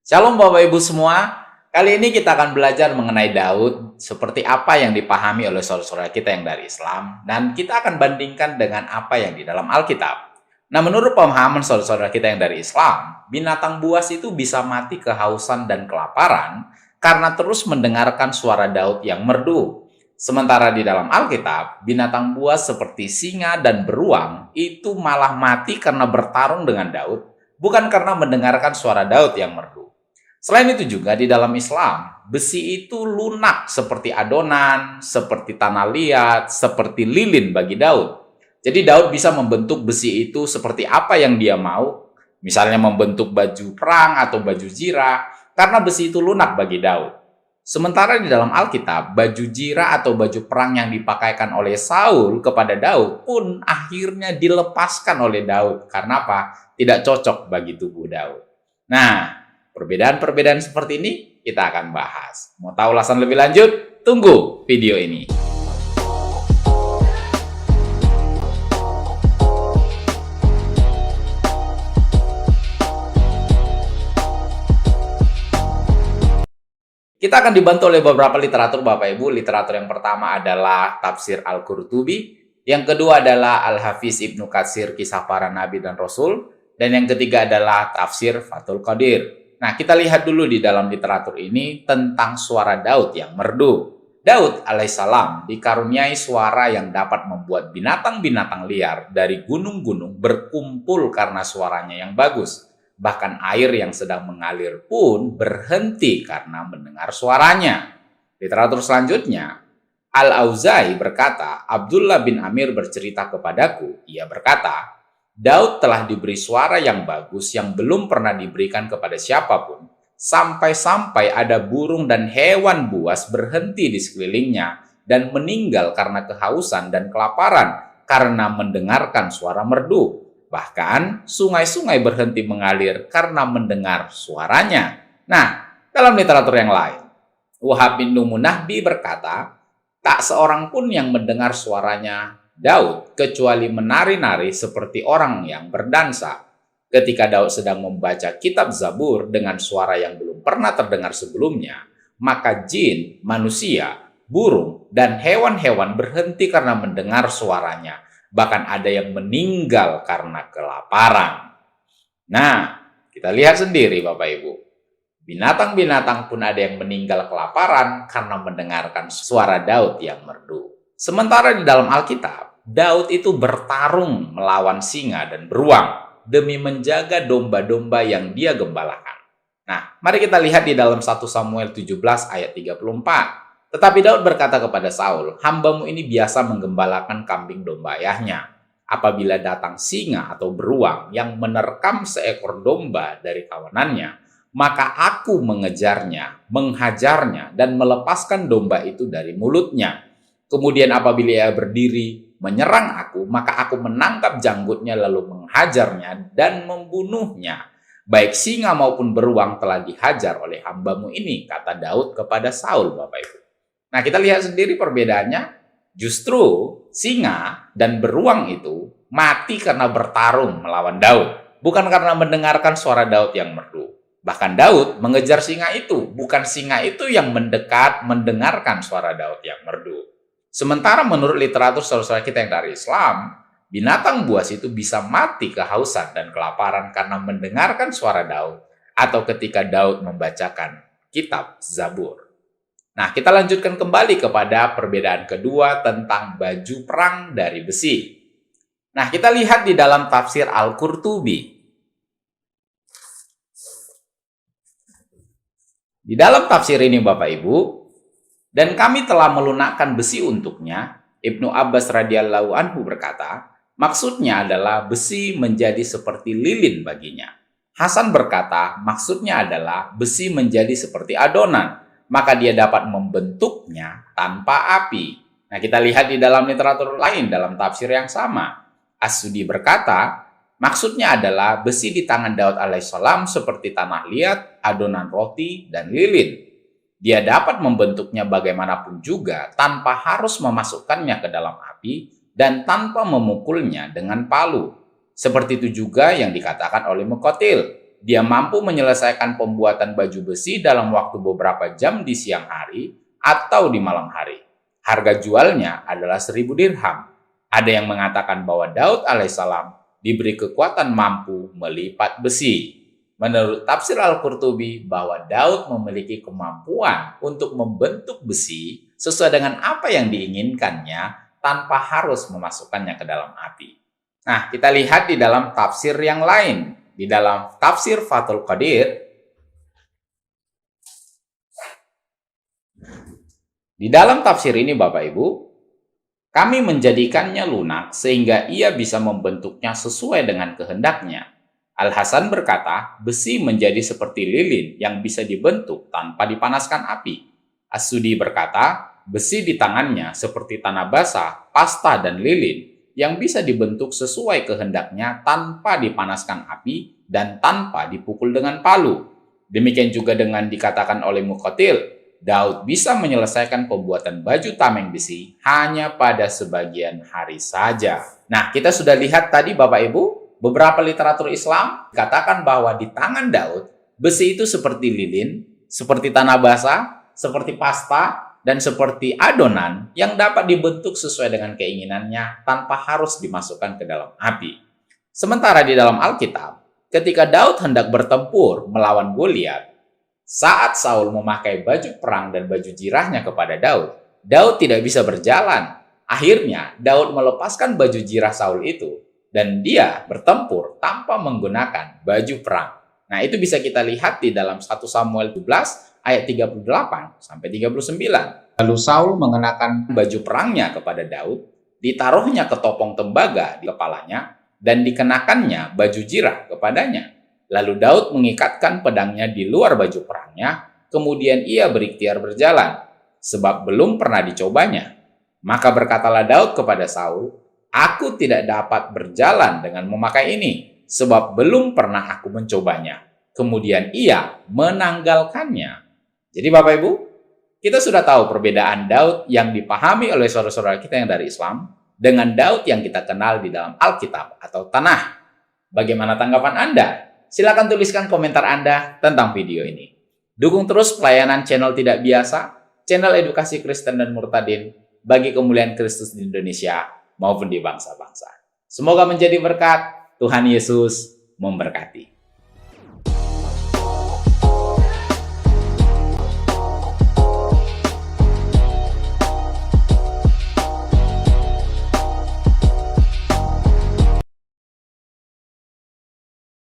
Shalom Bapak Ibu semua. Kali ini kita akan belajar mengenai Daud, seperti apa yang dipahami oleh saudara-saudara kita yang dari Islam, dan kita akan bandingkan dengan apa yang di dalam Alkitab. Nah, menurut pemahaman saudara-saudara kita yang dari Islam, binatang buas itu bisa mati kehausan dan kelaparan karena terus mendengarkan suara Daud yang merdu. Sementara di dalam Alkitab, binatang buas seperti singa dan beruang itu malah mati karena bertarung dengan Daud, bukan karena mendengarkan suara Daud yang merdu. Selain itu juga di dalam Islam, besi itu lunak seperti adonan, seperti tanah liat, seperti lilin bagi Daud. Jadi Daud bisa membentuk besi itu seperti apa yang dia mau, misalnya membentuk baju perang atau baju zirah, karena besi itu lunak bagi Daud. Sementara di dalam Alkitab, baju zirah atau baju perang yang dipakaikan oleh Saul kepada Daud pun akhirnya dilepaskan oleh Daud. Karena apa? Tidak cocok bagi tubuh Daud. Nah, perbedaan-perbedaan seperti ini kita akan bahas. Mau tahu ulasan lebih lanjut? Tunggu video ini. Kita akan dibantu oleh beberapa literatur Bapak Ibu. Literatur yang pertama adalah Tafsir Al-Qurtubi. Yang kedua adalah Al-Hafiz Ibnu Katsir Kisah Para Nabi dan Rasul. Dan yang ketiga adalah Tafsir Fathul Qadir. Nah, kita lihat dulu di dalam literatur ini tentang suara Daud yang merdu. Daud alaihissalam dikaruniai suara yang dapat membuat binatang-binatang liar dari gunung-gunung berkumpul karena suaranya yang bagus. Bahkan air yang sedang mengalir pun berhenti karena mendengar suaranya. Literatur selanjutnya, Al-Auza'i berkata, Abdullah bin Amir bercerita kepadaku, ia berkata, Daud telah diberi suara yang bagus yang belum pernah diberikan kepada siapapun, sampai-sampai ada burung dan hewan buas berhenti di sekelilingnya dan meninggal karena kehausan dan kelaparan karena mendengarkan suara merdu. Bahkan sungai-sungai berhenti mengalir karena mendengar suaranya. Nah, dalam literatur yang lain, Wahab bin Munahbi berkata, tak seorang pun yang mendengar suaranya Daud kecuali menari-nari seperti orang yang berdansa. Ketika Daud sedang membaca kitab Zabur dengan suara yang belum pernah terdengar sebelumnya, maka jin, manusia, burung, dan hewan-hewan berhenti karena mendengar suaranya. Bahkan ada yang meninggal karena kelaparan. Nah, kita lihat sendiri Bapak Ibu. Binatang-binatang pun ada yang meninggal kelaparan karena mendengarkan suara Daud yang merdu. Sementara di dalam Alkitab, Daud itu bertarung melawan singa dan beruang demi menjaga domba-domba yang dia gembalakan. Nah, mari kita lihat di dalam 1 Samuel 17 ayat 34. Tetapi Daud berkata kepada Saul, hambamu ini biasa menggembalakan kambing domba ayahnya. Apabila datang singa atau beruang yang menerkam seekor domba dari kawanannya, maka aku mengejarnya, menghajarnya, dan melepaskan domba itu dari mulutnya. Kemudian apabila ia berdiri menyerang aku, maka aku menangkap janggutnya lalu menghajarnya dan membunuhnya. Baik singa maupun beruang telah dihajar oleh hambamu ini, kata Daud kepada Saul, Bapak Ibu. Nah, kita lihat sendiri perbedaannya. Justru singa dan beruang itu mati karena bertarung melawan Daud, bukan karena mendengarkan suara Daud yang merdu. Bahkan Daud mengejar singa itu, bukan singa itu yang mendekat mendengarkan suara Daud yang merdu. Sementara menurut literatur saudara-saudara kita yang dari Islam, binatang buas itu bisa mati kehausan dan kelaparan karena mendengarkan suara Daud atau ketika Daud membacakan kitab Zabur. Nah, kita lanjutkan kembali kepada perbedaan kedua tentang baju perang dari besi. Nah, kita lihat di dalam tafsir Al-Qurtubi. Di dalam tafsir ini Bapak Ibu, dan kami telah melunakkan besi untuknya, Ibnu Abbas radhiyallahu anhu berkata, maksudnya adalah besi menjadi seperti lilin baginya. Hasan berkata, maksudnya adalah besi menjadi seperti adonan, maka dia dapat membentuknya tanpa api. Nah, kita lihat di dalam literatur lain dalam tafsir yang sama. As-Sudi berkata, maksudnya adalah besi di tangan Daud alaihissalam seperti tanah liat, adonan roti, dan lilin. Dia dapat membentuknya bagaimanapun juga tanpa harus memasukkannya ke dalam api dan tanpa memukulnya dengan palu. Seperti itu juga yang dikatakan oleh Muqatil. dia mampu menyelesaikan pembuatan baju besi dalam waktu beberapa jam di siang hari atau di malam hari. Harga jualnya adalah 1.000 dirham. Ada yang mengatakan bahwa Daud alaihissalam diberi kekuatan mampu melipat besi. Menurut tafsir Al-Qurtubi bahwa Daud memiliki kemampuan untuk membentuk besi sesuai dengan apa yang diinginkannya tanpa harus memasukkannya ke dalam api. Nah, kita lihat di dalam tafsir yang lain. Di dalam tafsir Fathul Qadir, di dalam tafsir ini Bapak Ibu, kami menjadikannya lunak sehingga ia bisa membentuknya sesuai dengan kehendaknya. Al-Hasan berkata, besi menjadi seperti lilin yang bisa dibentuk tanpa dipanaskan api. As-Sudi berkata, besi di tangannya seperti tanah basah, pasta, dan lilin yang bisa dibentuk sesuai kehendaknya tanpa dipanaskan api dan tanpa dipukul dengan palu. Demikian juga dengan dikatakan oleh Muqatil, Daud bisa menyelesaikan pembuatan baju tameng besi hanya pada sebagian hari saja. Nah, kita sudah lihat tadi Bapak Ibu, beberapa literatur Islam katakan bahwa di tangan Daud, besi itu seperti lilin, seperti tanah basah, seperti pasta, dan seperti adonan yang dapat dibentuk sesuai dengan keinginannya tanpa harus dimasukkan ke dalam api. Sementara di dalam Alkitab, ketika Daud hendak bertempur melawan Goliat, saat Saul memakai baju perang dan baju jirahnya kepada Daud, Daud tidak bisa berjalan. Akhirnya, Daud melepaskan baju jirah Saul itu dan dia bertempur tanpa menggunakan baju perang. Nah, itu bisa kita lihat di dalam 1 Samuel 12 ayat 38 sampai 39. Lalu Saul mengenakan baju perangnya kepada Daud, ditaruhnya ketopong tembaga di kepalanya, dan dikenakannya baju jirah kepadanya. Lalu Daud mengikatkan pedangnya di luar baju perangnya, kemudian ia berikhtiar berjalan, sebab belum pernah dicobanya. Maka berkatalah Daud kepada Saul, "Aku tidak dapat berjalan dengan memakai ini, sebab belum pernah aku mencobanya." Kemudian ia menanggalkannya. Jadi Bapak Ibu, kita sudah tahu perbedaan Daud yang dipahami oleh saudara-saudara kita yang dari Islam dengan Daud yang kita kenal di dalam Alkitab atau Tanakh. Bagaimana tanggapan Anda? Silakan tuliskan komentar Anda tentang video ini. Dukung terus pelayanan channel Tidak Biasa, channel edukasi Kristen dan Murtadin bagi kemuliaan Kristus di Indonesia maupun di bangsa-bangsa. Semoga menjadi berkat. Tuhan Yesus memberkati.